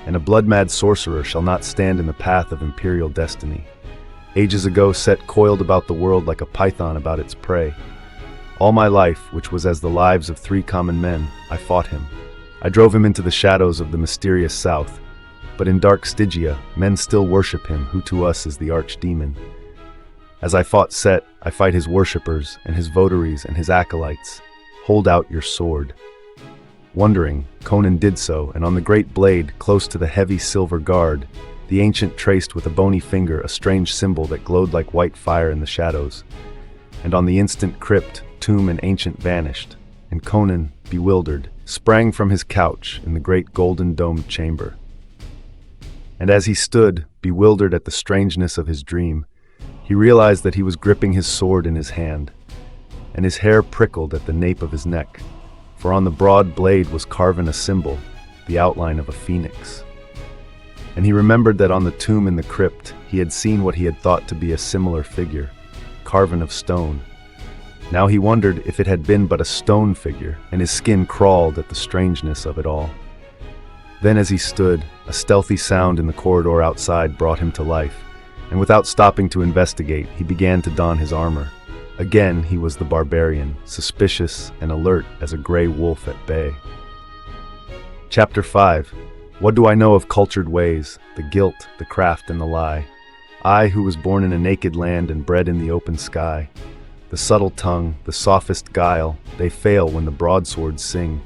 and a blood-mad sorcerer shall not stand in the path of imperial destiny. Ages ago Set coiled about the world like a python about its prey. All my life, which was as the lives of 3 common men, I fought him. I drove him into the shadows of the mysterious south, but in dark Stygia, men still worship him, who to us is the archdemon. As I fought Set, I fight his worshippers and his votaries and his acolytes. Hold out your sword." Wondering, Conan did so, and on the great blade, close to the heavy silver guard, the ancient traced with a bony finger a strange symbol that glowed like white fire in the shadows. And on the instant crypt, tomb, and ancient vanished, and Conan, bewildered, sprang from his couch in the great golden-domed chamber. And as he stood, bewildered at the strangeness of his dream, he realized that he was gripping his sword in his hand, and his hair prickled at the nape of his neck, for on the broad blade was carven a symbol, the outline of a phoenix. And he remembered that on the tomb in the crypt he had seen what he had thought to be a similar figure, carven of stone. Now he wondered if it had been but a stone figure, and his skin crawled at the strangeness of it all. Then as he stood, a stealthy sound in the corridor outside brought him to life, and without stopping to investigate, he began to don his armor. Again he was the barbarian, suspicious and alert as a gray wolf at bay. Chapter 5. What do I know of cultured ways, the guilt, the craft, and the lie? I, who was born in a naked land and bred in the open sky. The subtle tongue, the sophist guile, they fail when the broadswords sing.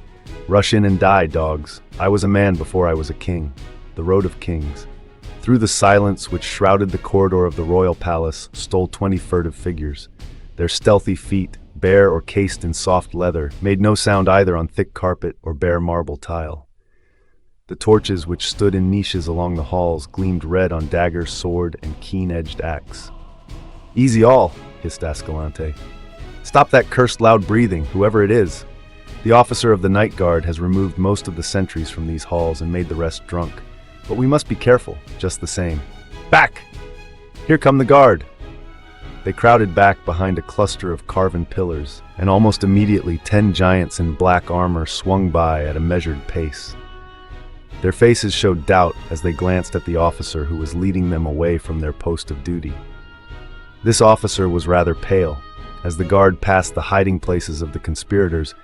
Rush in and die, dogs. I was a man before I was a king. The road of kings. Through the silence which shrouded the corridor of the royal palace stole 20 furtive figures. Their stealthy feet, bare or cased in soft leather, made no sound either on thick carpet or bare marble tile. The torches which stood in niches along the halls gleamed red on dagger, sword, and keen-edged axe. "Easy all," hissed Ascalante. "Stop that cursed loud breathing, whoever it is. The officer of the night guard has removed most of the sentries from these halls and made the rest drunk. But we must be careful, just the same. Back! Here come the guard!" They crowded back behind a cluster of carven pillars, and almost immediately 10 giants in black armor swung by at a measured pace. Their faces showed doubt as they glanced at the officer who was leading them away from their post of duty. This officer was rather pale. As the guard passed the hiding places of the conspirators,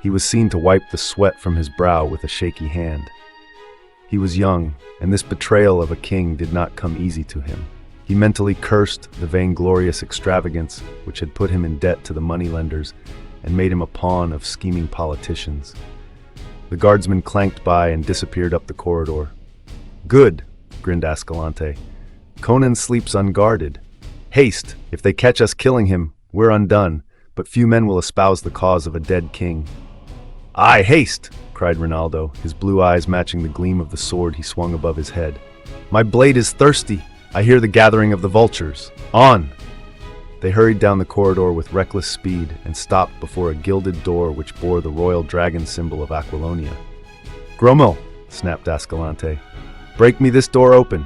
he was seen to wipe the sweat from his brow with a shaky hand. He was young, and this betrayal of a king did not come easy to him. He mentally cursed the vainglorious extravagance which had put him in debt to the moneylenders and made him a pawn of scheming politicians. The guardsman clanked by and disappeared up the corridor. "Good," grinned Ascalante. "Conan sleeps unguarded. Haste! If they catch us killing him, we're undone, but few men will espouse the cause of a dead king." "Aye, haste!" cried Ronaldo, his blue eyes matching the gleam of the sword he swung above his head. "My blade is thirsty! I hear the gathering of the vultures. On!" They hurried down the corridor with reckless speed and stopped before a gilded door which bore the royal dragon symbol of Aquilonia. "Gromel!" snapped Ascalante. "Break me this door open!"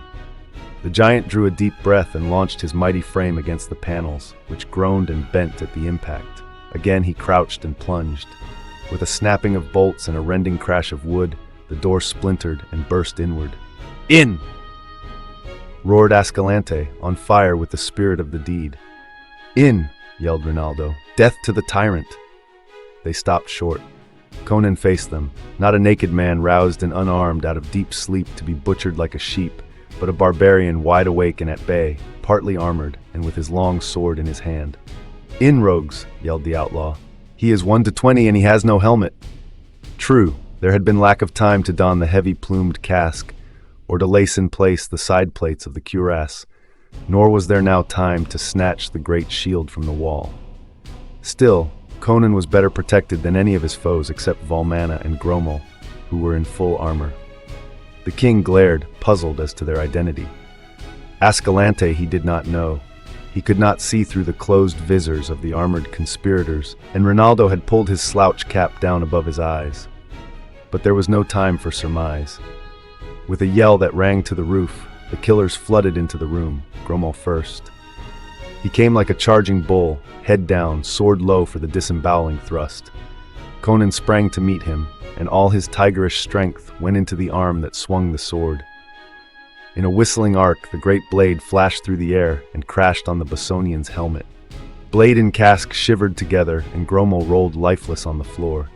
The giant drew a deep breath and launched his mighty frame against the panels, which groaned and bent at the impact. Again he crouched and plunged. With a snapping of bolts and a rending crash of wood, the door splintered and burst inward. "In!" roared Ascalante, on fire with the spirit of the deed. "In!" yelled Ronaldo. "Death to the tyrant!" They stopped short. Conan faced them, not a naked man roused and unarmed out of deep sleep to be butchered like a sheep, but a barbarian wide awake and at bay, partly armored, and with his long sword in his hand. "In, rogues!" yelled the outlaw. "He is 1 to 20 and he has no helmet." True, there had been lack of time to don the heavy plumed casque, or to lace in place the side plates of the cuirass, nor was there now time to snatch the great shield from the wall. Still, Conan was better protected than any of his foes except Valmanna and Gromel, who were in full armor. The king glared, puzzled as to their identity. Ascalante he did not know. He could not see through the closed visors of the armored conspirators, and Ronaldo had pulled his slouch cap down above his eyes. But there was no time for surmise. With a yell that rang to the roof, the killers flooded into the room, Gromel first. He came like a charging bull, head down, sword low for the disemboweling thrust. Conan sprang to meet him, and all his tigerish strength went into the arm that swung the sword. In a whistling arc, the great blade flashed through the air and crashed on the Bosonian's helmet. Blade and casque shivered together, and Gromel rolled lifeless on the floor.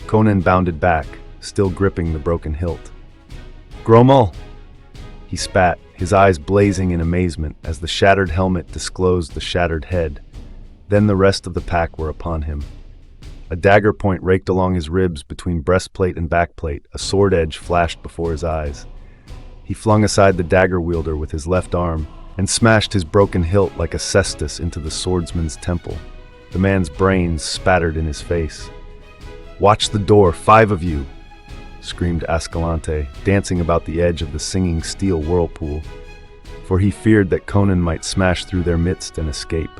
Conan bounded back, still gripping the broken hilt. "Gromel!" He spat, his eyes blazing in amazement as the shattered helmet disclosed the shattered head. Then the rest of the pack were upon him. A dagger point raked along his ribs between breastplate and backplate, a sword edge flashed before his eyes. He flung aside the dagger wielder with his left arm and smashed his broken hilt like a cestus into the swordsman's temple. The man's brains spattered in his face. "Watch the door, 5 of you!" screamed Ascalante, dancing about the edge of the singing steel whirlpool, for he feared that Conan might smash through their midst and escape.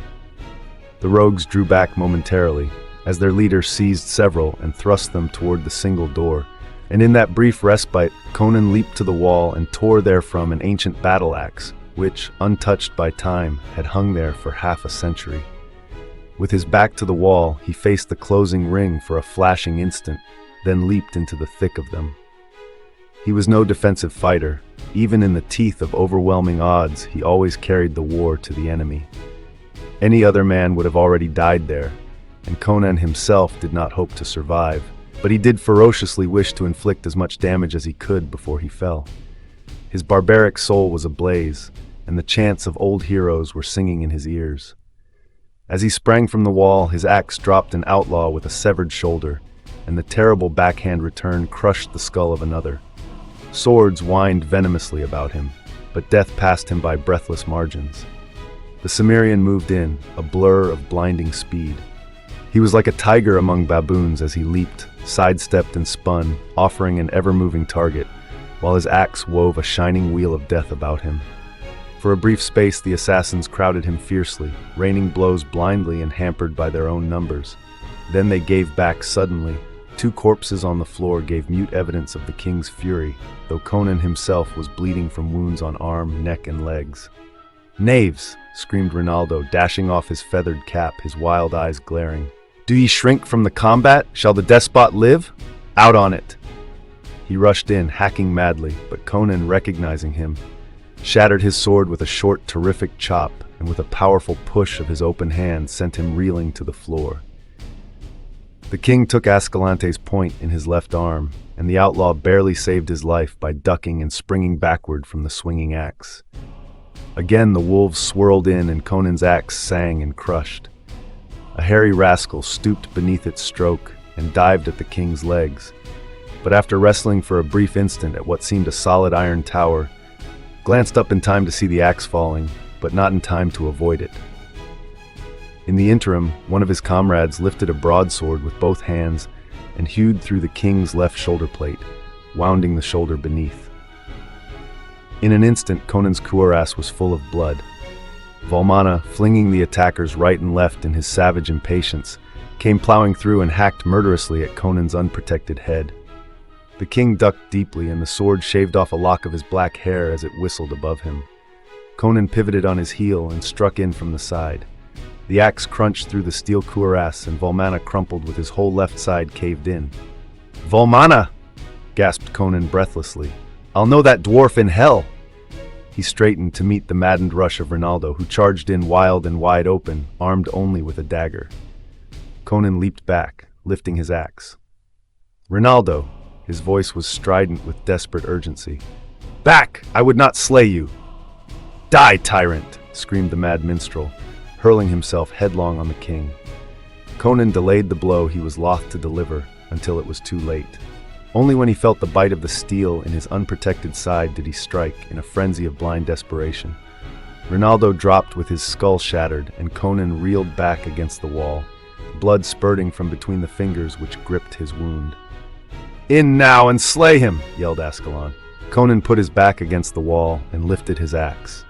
The rogues drew back momentarily, as their leader seized several and thrust them toward the single door, and in that brief respite, Conan leaped to the wall and tore therefrom an ancient battle axe, which, untouched by time, had hung there for half a century. With his back to the wall, he faced the closing ring for a flashing instant, then leaped into the thick of them. He was no defensive fighter. Even in the teeth of overwhelming odds, he always carried the war to the enemy. Any other man would have already died there, and Conan himself did not hope to survive, but he did ferociously wish to inflict as much damage as he could before he fell. His barbaric soul was ablaze, and the chants of old heroes were singing in his ears. As he sprang from the wall, his axe dropped an outlaw with a severed shoulder, and the terrible backhand return crushed the skull of another. Swords whined venomously about him, but death passed him by breathless margins. The Cimmerian moved in, a blur of blinding speed. He was like a tiger among baboons as he leaped, sidestepped and spun, offering an ever-moving target, while his axe wove a shining wheel of death about him. For a brief space, the assassins crowded him fiercely, raining blows blindly and hampered by their own numbers. Then they gave back suddenly. 2 corpses on the floor gave mute evidence of the king's fury, though Conan himself was bleeding from wounds on arm, neck, and legs. "Knaves!" screamed Ronaldo, dashing off his feathered cap, his wild eyes glaring. "Do ye shrink from the combat? Shall the despot live? Out on it!" He rushed in, hacking madly, but Conan, recognizing him, shattered his sword with a short, terrific chop, and with a powerful push of his open hand sent him reeling to the floor. The king took Ascalante's point in his left arm, and the outlaw barely saved his life by ducking and springing backward from the swinging axe. Again the wolves swirled in, and Conan's axe sang and crushed. A hairy rascal stooped beneath its stroke and dived at the king's legs, but after wrestling for a brief instant at what seemed a solid iron tower, glanced up in time to see the axe falling, but not in time to avoid it. In the interim, one of his comrades lifted a broadsword with both hands and hewed through the king's left shoulder plate, wounding the shoulder beneath. In an instant, Conan's cuirass was full of blood. Volmana, flinging the attackers right and left in his savage impatience, came plowing through and hacked murderously at Conan's unprotected head. The king ducked deeply, and the sword shaved off a lock of his black hair as it whistled above him. Conan pivoted on his heel and struck in from the side. The axe crunched through the steel cuirass, and Volmana crumpled with his whole left side caved in. "Volmana!" gasped Conan breathlessly. "I'll know that dwarf in hell!" He straightened to meet the maddened rush of Ronaldo, who charged in wild and wide open, armed only with a dagger. Conan leaped back, lifting his axe. "Ronaldo!" His voice was strident with desperate urgency. "Back! I would not slay you!" "Die, tyrant!" screamed the mad minstrel, hurling himself headlong on the king. Conan delayed the blow he was loth to deliver until it was too late. Only when he felt the bite of the steel in his unprotected side did he strike in a frenzy of blind desperation. Ronaldo dropped with his skull shattered, and Conan reeled back against the wall, blood spurting from between the fingers which gripped his wound. "In now and slay him!" yelled Ascalon. Conan put his back against the wall and lifted his axe.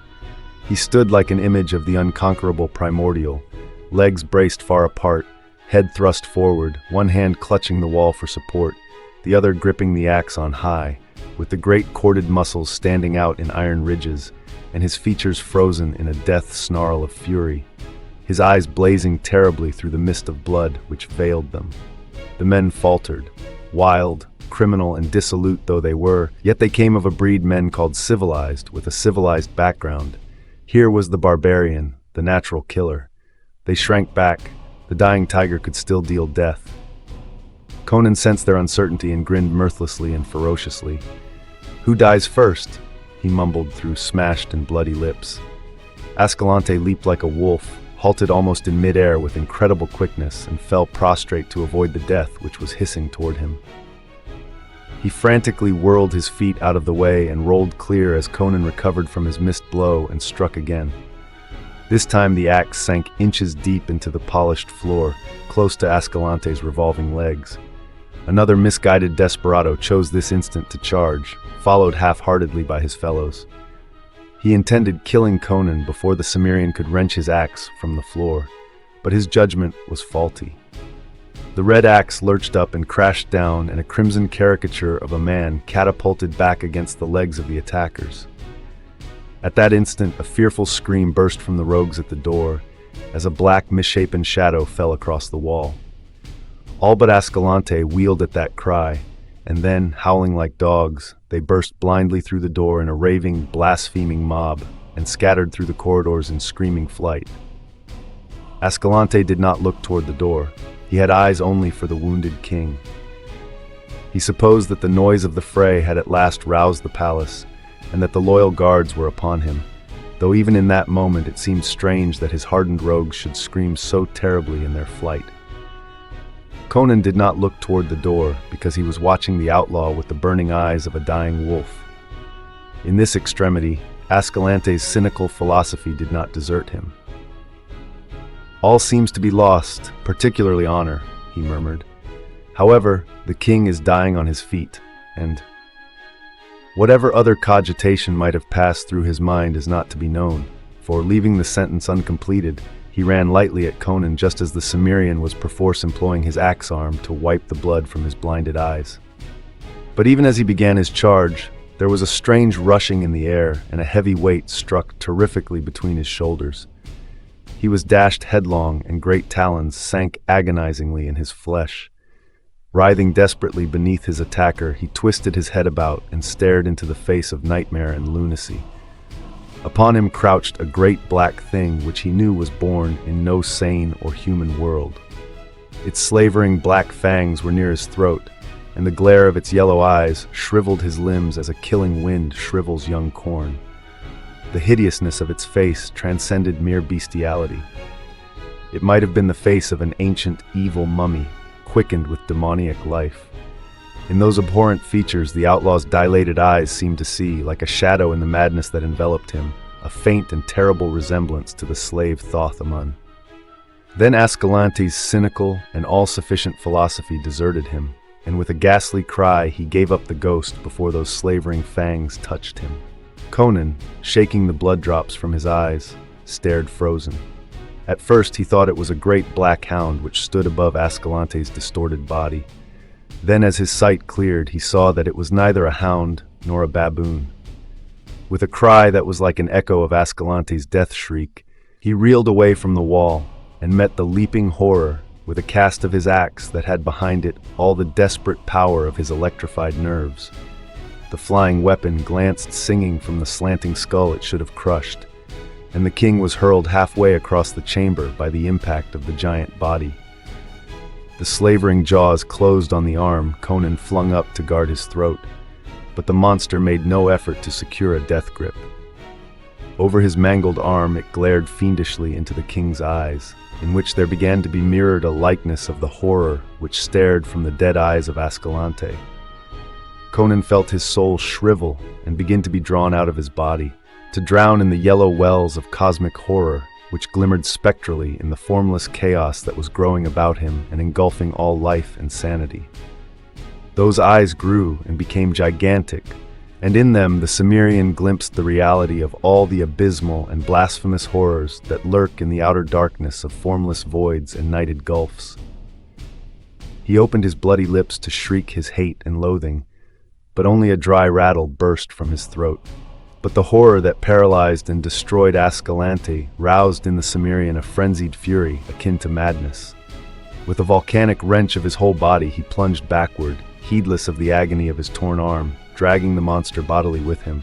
He stood like an image of the unconquerable primordial, legs braced far apart, head thrust forward, one hand clutching the wall for support, the other gripping the axe on high, with the great corded muscles standing out in iron ridges, and his features frozen in a death snarl of fury, his eyes blazing terribly through the mist of blood which veiled them. The men faltered. Wild, criminal, and dissolute though they were, yet they came of a breed men called civilized, with a civilized background. Here was the barbarian, the natural killer. They shrank back. The dying tiger could still deal death. Conan sensed their uncertainty and grinned mirthlessly and ferociously. "Who dies first?" he mumbled through smashed and bloody lips. Ascalante leaped like a wolf, halted almost in midair with incredible quickness, and fell prostrate to avoid the death which was hissing toward him. He frantically whirled his feet out of the way and rolled clear as Conan recovered from his missed blow and struck again. This time the axe sank inches deep into the polished floor, close to Ascalante's revolving legs. Another misguided desperado chose this instant to charge, followed half-heartedly by his fellows. He intended killing Conan before the Cimmerian could wrench his axe from the floor, but his judgment was faulty. The red axe lurched up and crashed down, and a crimson caricature of a man catapulted back against the legs of the attackers. At that instant, a fearful scream burst from the rogues at the door, as a black, misshapen shadow fell across the wall. All but Ascalante wheeled at that cry, and then, howling like dogs, they burst blindly through the door in a raving, blaspheming mob, and scattered through the corridors in screaming flight. Ascalante did not look toward the door. He had eyes only for the wounded king. He supposed that the noise of the fray had at last roused the palace, and that the loyal guards were upon him, though even in that moment it seemed strange that his hardened rogues should scream so terribly in their flight. Conan did not look toward the door because he was watching the outlaw with the burning eyes of a dying wolf. In this extremity, Ascalante's cynical philosophy did not desert him. "All seems to be lost, particularly honor," he murmured. However, the king is dying on his feet, and whatever other cogitation might have passed through his mind is not to be known, for, leaving the sentence uncompleted, he ran lightly at Conan just as the Cimmerian was perforce employing his axe arm to wipe the blood from his blinded eyes. But even as he began his charge, there was a strange rushing in the air, and a heavy weight struck terrifically between his shoulders. He was dashed headlong, and great talons sank agonizingly in his flesh. Writhing desperately beneath his attacker, he twisted his head about and stared into the face of nightmare and lunacy. Upon him crouched a great black thing which he knew was born in no sane or human world. Its slavering black fangs were near his throat, and the glare of its yellow eyes shriveled his limbs as a killing wind shrivels young corn. The hideousness of its face transcended mere bestiality. It might have been the face of an ancient, evil mummy, quickened with demoniac life. In those abhorrent features, the outlaw's dilated eyes seemed to see, like a shadow in the madness that enveloped him, a faint and terrible resemblance to the slave Thoth-Amun. Then Ascalante's cynical and all-sufficient philosophy deserted him, and with a ghastly cry he gave up the ghost before those slavering fangs touched him. Conan, shaking the blood drops from his eyes, stared frozen. At first he thought it was a great black hound which stood above Ascalante's distorted body. Then as his sight cleared, he saw that it was neither a hound nor a baboon. With a cry that was like an echo of Ascalante's death shriek, he reeled away from the wall and met the leaping horror with a cast of his axe that had behind it all the desperate power of his electrified nerves. The flying weapon glanced singing from the slanting skull it should have crushed, and the king was hurled halfway across the chamber by the impact of the giant body. The slavering jaws closed on the arm Conan flung up to guard his throat, but the monster made no effort to secure a death grip. Over his mangled arm it glared fiendishly into the king's eyes, in which there began to be mirrored a likeness of the horror which stared from the dead eyes of Ascalante. Conan felt his soul shrivel and begin to be drawn out of his body, to drown in the yellow wells of cosmic horror which glimmered spectrally in the formless chaos that was growing about him and engulfing all life and sanity. Those eyes grew and became gigantic, and in them the Cimmerian glimpsed the reality of all the abysmal and blasphemous horrors that lurk in the outer darkness of formless voids and nighted gulfs. He opened his bloody lips to shriek his hate and loathing, but only a dry rattle burst from his throat. But the horror that paralyzed and destroyed Ascalante roused in the Cimmerian a frenzied fury akin to madness. With a volcanic wrench of his whole body, he plunged backward, heedless of the agony of his torn arm, dragging the monster bodily with him.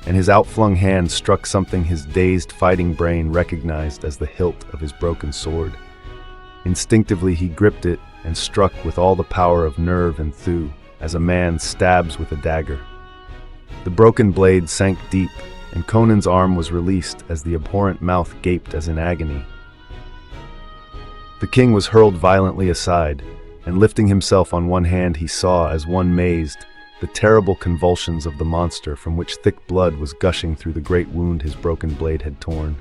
And his outflung hand struck something his dazed fighting brain recognized as the hilt of his broken sword. Instinctively he gripped it and struck with all the power of nerve and thew, as a man stabs with a dagger. The broken blade sank deep, and Conan's arm was released as the abhorrent mouth gaped as in agony. The king was hurled violently aside, and lifting himself on one hand he saw, as one mazed, the terrible convulsions of the monster from which thick blood was gushing through the great wound his broken blade had torn.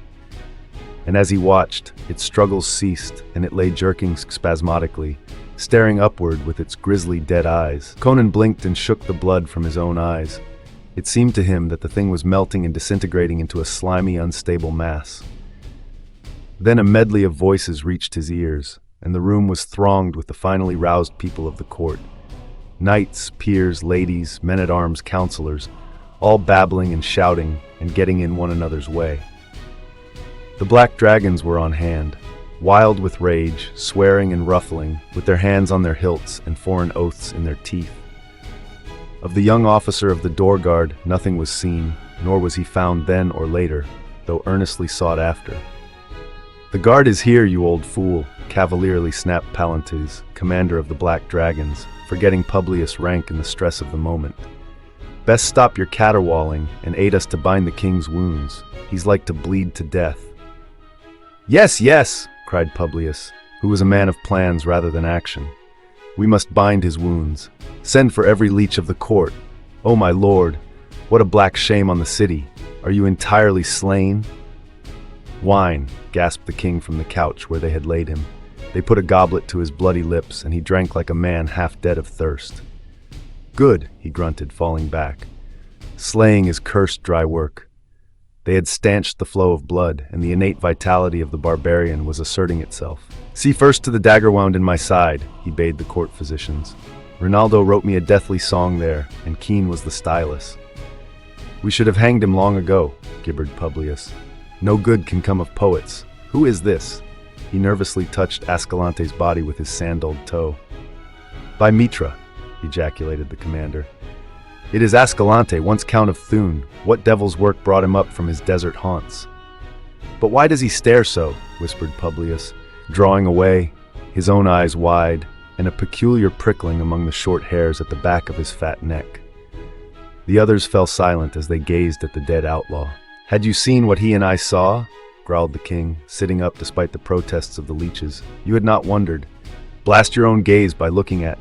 And as he watched, its struggles ceased, and it lay jerking spasmodically, staring upward with its grisly dead eyes. Conan blinked and shook the blood from his own eyes. It seemed to him that the thing was melting and disintegrating into a slimy, unstable mass. Then a medley of voices reached his ears, and the room was thronged with the finally roused people of the court. Knights, peers, ladies, men-at-arms, counselors, all babbling and shouting and getting in one another's way. The black dragons were on hand, wild with rage, swearing and ruffling, with their hands on their hilts and foreign oaths in their teeth. Of the young officer of the door guard, nothing was seen, nor was he found then or later, though earnestly sought after. "The guard is here, you old fool," cavalierly snapped Palantes, commander of the Black Dragons, forgetting Publius' rank in the stress of the moment. "Best stop your caterwauling and aid us to bind the king's wounds. He's like to bleed to death." "Yes, yes," cried Publius, who was a man of plans rather than action. "We must bind his wounds. Send for every leech of the court. Oh, my lord, what a black shame on the city. Are you entirely slain?" "Wine," gasped the king from the couch where they had laid him. They put a goblet to his bloody lips, and he drank like a man half dead of thirst. "Good," he grunted, falling back. Slaying is cursed dry work. They had stanched the flow of blood, and the innate vitality of the barbarian was asserting itself. "See first to the dagger wound in my side," he bade the court physicians. "Rinaldo wrote me a deathly song there, and keen was the stylus." "We should have hanged him long ago," gibbered Publius. "No good can come of poets. Who is this?" He nervously touched Ascalante's body with his sandaled toe. "By Mitra," ejaculated the commander. "It is Ascalante, once Count of Thun. What devil's work brought him up from his desert haunts?" "But why does he stare so?" whispered Publius, drawing away, his own eyes wide, and a peculiar prickling among the short hairs at the back of his fat neck. The others fell silent as they gazed at the dead outlaw. "Had you seen what he and I saw?" growled the king, sitting up despite the protests of the leeches. "You had not wondered. Blast your own gaze by looking at—"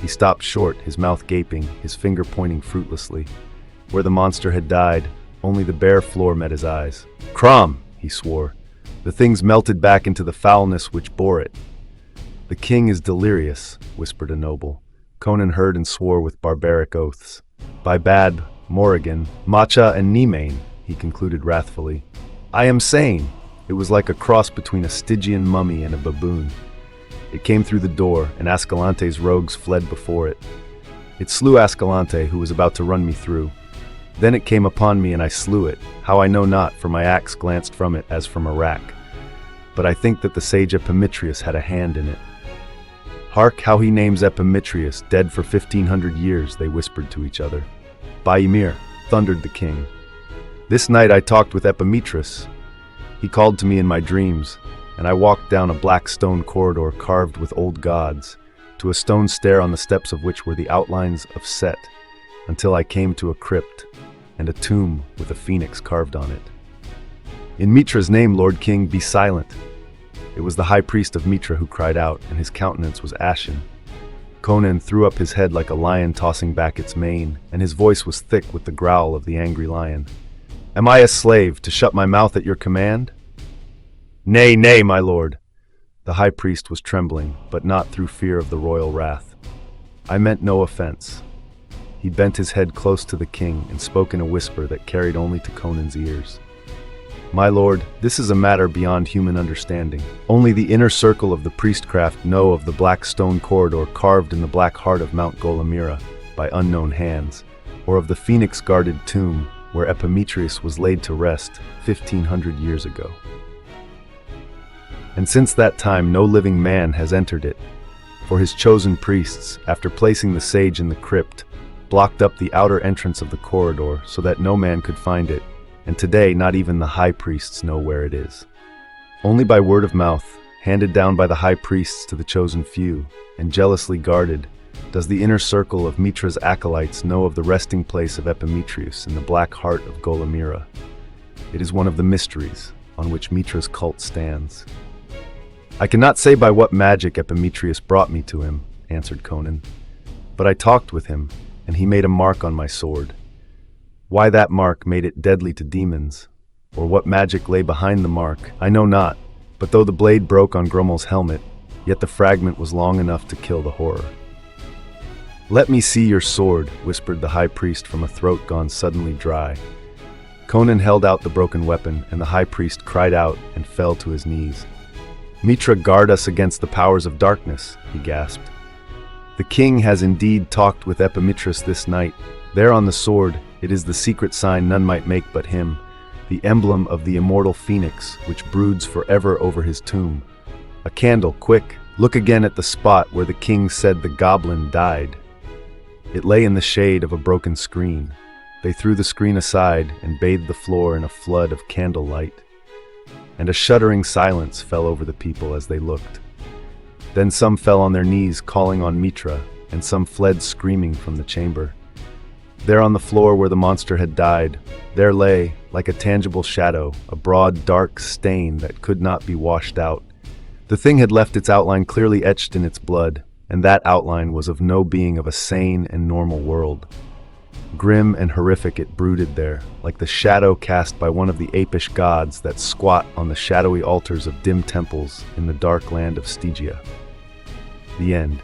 He stopped short, his mouth gaping, his finger pointing fruitlessly. Where the monster had died, only the bare floor met his eyes. "Crom!" he swore. "The thing's melted back into the foulness which bore it." "The king is delirious," whispered a noble. Conan heard and swore with barbaric oaths. "By bad Morrigan, Macha and Nemane," he concluded wrathfully. "I am sane!" It was like a cross between a Stygian mummy and a baboon. It came through the door, and Ascalante's rogues fled before it. It slew Ascalante, who was about to run me through. Then it came upon me, and I slew it. How I know not, for my axe glanced from it as from a rack. But I think that the sage Epimetheus had a hand in it. "Hark how he names Epimetheus, dead for 1,500 years," they whispered to each other. "By Ymir," thundered the king. "This night I talked with Epimetheus. He called to me in my dreams, and I walked down a black stone corridor carved with old gods, to a stone stair on the steps of which were the outlines of Set, until I came to a crypt, and a tomb with a phoenix carved on it. In Mitra's name, Lord King, be silent." It was the high priest of Mitra who cried out, and his countenance was ashen. Conan threw up his head like a lion tossing back its mane, and his voice was thick with the growl of the angry lion. "Am I a slave, to shut my mouth at your command?" "Nay, nay, my lord." The high priest was trembling, but not through fear of the royal wrath. "I meant no offense." He bent his head close to the king and spoke in a whisper that carried only to Conan's ears. "My lord, this is a matter beyond human understanding. Only the inner circle of the priestcraft know of the black stone corridor carved in the black heart of Mount Golamira by unknown hands, or of the phoenix-guarded tomb where Epimetheus was laid to rest 1,500 years ago. And since that time no living man has entered it, for his chosen priests, after placing the sage in the crypt, blocked up the outer entrance of the corridor so that no man could find it, and today not even the high priests know where it is. Only by word of mouth, handed down by the high priests to the chosen few, and jealously guarded, does the inner circle of Mitra's acolytes know of the resting place of Epimetheus in the black heart of Golamira. It is one of the mysteries on which Mitra's cult stands. "I cannot say by what magic Epimetheus brought me to him," answered Conan, "but I talked with him, and he made a mark on my sword. Why that mark made it deadly to demons, or what magic lay behind the mark, I know not, but though the blade broke on Grummel's helmet, yet the fragment was long enough to kill the horror." "Let me see your sword," whispered the high priest from a throat gone suddenly dry. Conan held out the broken weapon, and the high priest cried out and fell to his knees. "Mitra, guard us against the powers of darkness," he gasped. "The king has indeed talked with Epimetheus this night. There on the sword, it is the secret sign none might make but him, the emblem of the immortal phoenix which broods forever over his tomb. A candle, quick! Look again at the spot where the king said the goblin died." It lay in the shade of a broken screen. They threw the screen aside and bathed the floor in a flood of candlelight. And a shuddering silence fell over the people as they looked. Then some fell on their knees calling on Mitra, and some fled screaming from the chamber. There on the floor where the monster had died, there lay, like a tangible shadow, a broad, dark stain that could not be washed out. The thing had left its outline clearly etched in its blood, and that outline was of no being of a sane and normal world. Grim and horrific it brooded there, like the shadow cast by one of the apish gods that squat on the shadowy altars of dim temples in the dark land of Stygia. The end.